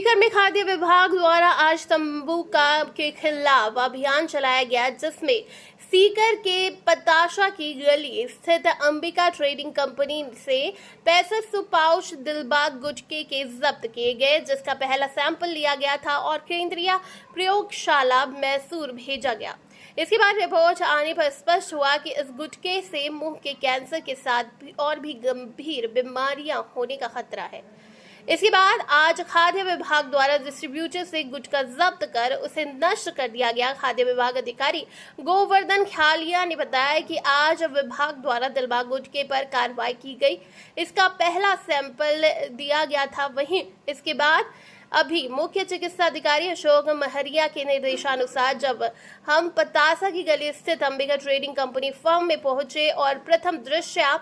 सीकर में खाद्य विभाग द्वारा आज तंबाकू के खिलाफ अभियान चलाया गया, जिसमें सीकर के पताशा की गली स्थित अंबिका ट्रेडिंग कंपनी से 6500 पाउच दिलबाग गुटखे के जब्त किए गए, जिसका पहला सैंपल लिया गया था और केंद्रीय प्रयोगशाला मैसूर भेजा गया। इसके बाद रिपोर्ट आने पर स्पष्ट हुआ कि इस गुटखे से मुंह के कैंसर के साथ और भी गंभीर बीमारियां होने का खतरा है। इसके बाद आज खाद्य विभाग द्वारा डिस्ट्रीब्यूटर से गुटखा जब्त कर उसे नष्ट कर दिया गया। खाद्य विभाग अधिकारी गोवर्धन ख्यालिया ने बताया कि आज विभाग द्वारा दिलबाग गुटखे पर कार्रवाई की गई। इसका पहला सैंपल दिया गया था। वहीं इसके बाद अभी मुख्य चिकित्सा अधिकारी अशोक महरिया के निर्देशानुसार जब हम पतासा की गली स्थित अंबिका ट्रेडिंग कंपनी फर्म में पहुंचे और प्रथम दृश्या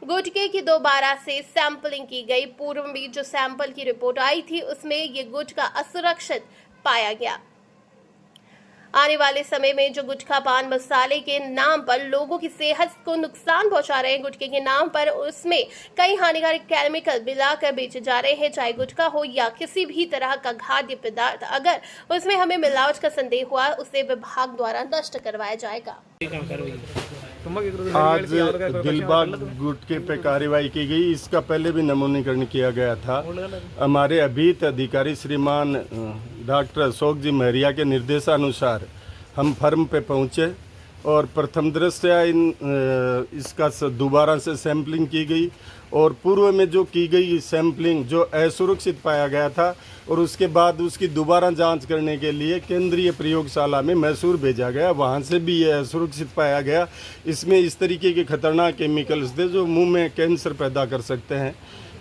गुटखे की दोबारा से सैंपलिंग की गई। पूर्व में जो सैंपल की रिपोर्ट आई थी उसमें ये गुटखा असुरक्षित पाया गया। आने वाले समय में जो गुटखा पान मसाले के नाम पर लोगों की सेहत को नुकसान पहुंचा रहे हैं, गुटखे के नाम पर उसमें कई हानिकारक केमिकल मिलाकर बेचे जा रहे हैं, चाहे गुटखा हो या किसी भी तरह का खाद्य पदार्थ, अगर उसमें हमें मिलावट का संदेह हुआ उसे विभाग द्वारा नष्ट करवाया जाएगा। आज दिलबाग गुटखे पे कार्रवाई की गई। इसका पहले भी नमूनीकरण किया गया था। हमारे अभित अधिकारी श्रीमान डॉक्टर अशोक जी महरिया के निर्देशानुसार हम फर्म पे पहुंचे और प्रथम दृष्टया इसका दोबारा से सैंपलिंग की गई और पूर्व में जो की गई सैंपलिंग जो असुरक्षित पाया गया था और उसके बाद उसकी दोबारा जांच करने के लिए केंद्रीय प्रयोगशाला में मैसूर भेजा गया। वहां से भी ये असुरक्षित पाया गया। इसमें इस तरीके के खतरनाक केमिकल्स थे जो मुंह में कैंसर पैदा कर सकते हैं,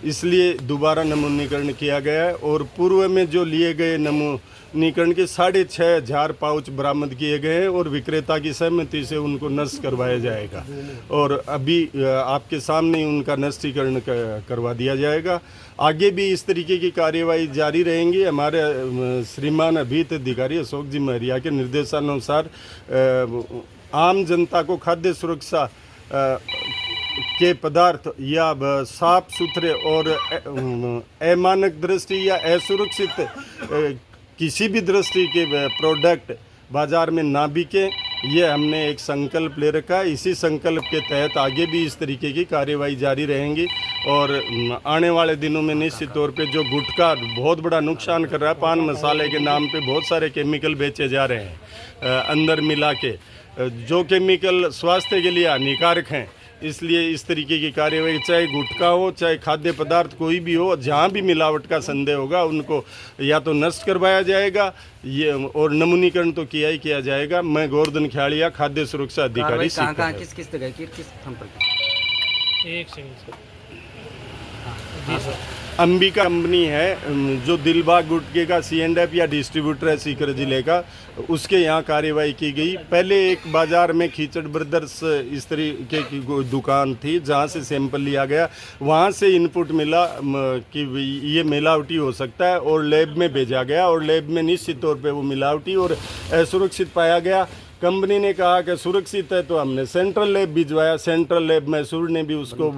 इसलिए दोबारा नमूनीकरण किया गया है। और पूर्व में जो लिए गए नमूनीकरण के 6.5 पाउच बरामद किए गए हैं और विक्रेता की सहमति से उनको नष्ट करवाया जाएगा और अभी आपके सामने उनका नष्टीकरण करवा दिया जाएगा। आगे भी इस तरीके की कार्यवाही जारी रहेंगी। हमारे श्रीमान अभित अधिकारी अशोक जी महरिया के निर्देशानुसार आम जनता को खाद्य सुरक्षा के पदार्थ या साफ सुथरे और अमानक दृष्टि या असुरक्षित किसी भी दृष्टि के प्रोडक्ट बाजार में ना बिके, ये हमने एक संकल्प ले रखा है। इसी संकल्प के तहत आगे भी इस तरीके की कार्यवाही जारी रहेंगी और आने वाले दिनों में निश्चित तौर पे जो गुटखा बहुत बड़ा नुकसान कर रहा है, पान मसाले के नाम पे बहुत सारे केमिकल बेचे जा रहे हैं अंदर मिला के, जो केमिकल स्वास्थ्य के लिए हानिकारक हैं, इसलिए इस तरीके की कार्यवाही चाहे गुटखा हो चाहे खाद्य पदार्थ कोई भी हो, जहाँ भी मिलावट का संदेह होगा उनको या तो नष्ट करवाया जाएगा ये और नमूनीकरण तो किया ही किया जाएगा। मैं गोवर्धन ख्यालिया खाद्य सुरक्षा अधिकारी। कहाँ किस जगह की किस अंबिका कंपनी है जो दिलबाग गुटखे का C&F या डिस्ट्रीब्यूटर है सीकर जिले का, उसके यहाँ कार्रवाई की गई। पहले एक बाजार में खीचड़ ब्रदर्स इस तरीके की दुकान थी जहाँ से सैंपल लिया गया, वहाँ से इनपुट मिला कि ये मिलावटी हो सकता है और लैब में भेजा गया और लैब में निश्चित तौर पे वो मिलावटी और असुरक्षित पाया गया। कंपनी ने कहा कि सुरक्षित है तो हमने सेंट्रल लैब भिजवाया। सेंट्रल लैब मैसूर ने भी उसको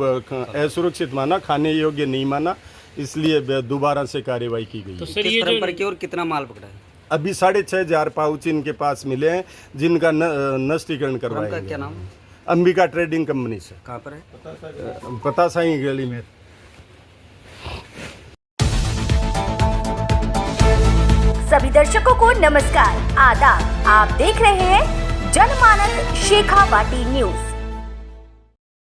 असुरक्षित माना, खाने योग्य नहीं माना, इसलिए दोबारा से कार्रवाई की गई। तो सर ये परंपरा की और कितना माल पकड़ा है? अभी 6.5 पाउच इनके पास मिले हैं जिनका नष्टीकरण करवाया। क्या नाम? अंबिका ट्रेडिंग कंपनी से। कहाँ पर है? पतासा ही गली में। सभी दर्शकों को नमस्कार, आदाब। आप देख रहे हैं जनमानस शेखावाटी न्यूज।